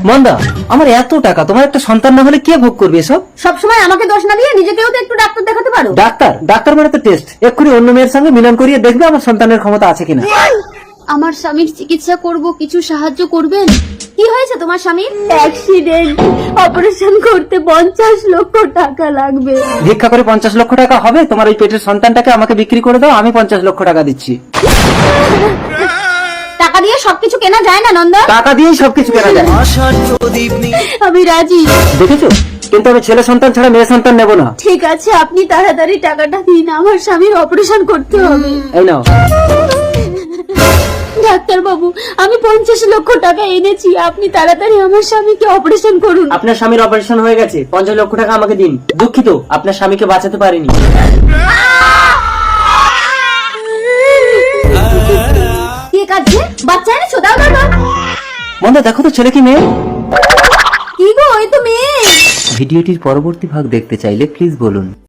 মন্দা, আমার এত টাকা, তোমার একটা সন্তান না হলে কে ভোগ করবে এসব? সবসময় আমাকে দোষ না দিয়ে নিজেকেও তো একটু ডাক্তার দেখাতে পারো। ডাক্তার মানে তো টেস্ট। এক্ষুনি অন্য মেয়ের সঙ্গে মিলন করিয়ে দেখবে আমার সন্তানের ক্ষমতা আছে কিনা। আমার স্বামীর চিকিৎসা করব, কিছু সাহায্য করবেন? কি হয়েছে তোমার স্বামীর? অ্যাক্সিডেন্ট, অপারেশন করতে 50 লক্ষ টাকা লাগবে। ভিক্ষা করে 50 লক্ষ টাকা হবে? তোমার ওই পেটের সন্তানটাকে আমাকে বিক্রি করে দাও, আমি 50 লক্ষ টাকা দিচ্ছি। টাকা দিয়ে সবকিছু কেনা যায় না নন্দ। টাকা দিয়েই সবকিছু কেনা যায়। আমি রাজি। দেখেছো, কিন্তু আমি ছেলে সন্তান ছাড়া মেয়ে সন্তান নেব না। ঠিক আছে, আপনি তাড়াতাড়ি টাকাটা দিন, আমার স্বামীর অপারেশন করতে হবে। এই নাও। ডাক্তার বাবু, আমি 50 লক্ষ টাকা এনেছি, আপনি তাড়াতাড়ি আমার স্বামীকে অপারেশন করুন। আপনার স্বামীর অপারেশন হয়ে গেছে, 50 লক্ষ টাকা আমাকে দিন। দুঃখিত, আপনার স্বামীকে বাঁচাতে পারিনি। কে কাঁদছে? বাচ্চা এনেছো? দাও দাও দাও। মন্দা, দেখো তো ছেলে কি মেয়ে। কি গো, এই তো মেয়ে। ভিডিওটির পরবর্তী ভাগ দেখতে চাইলে প্লিজ বলুন।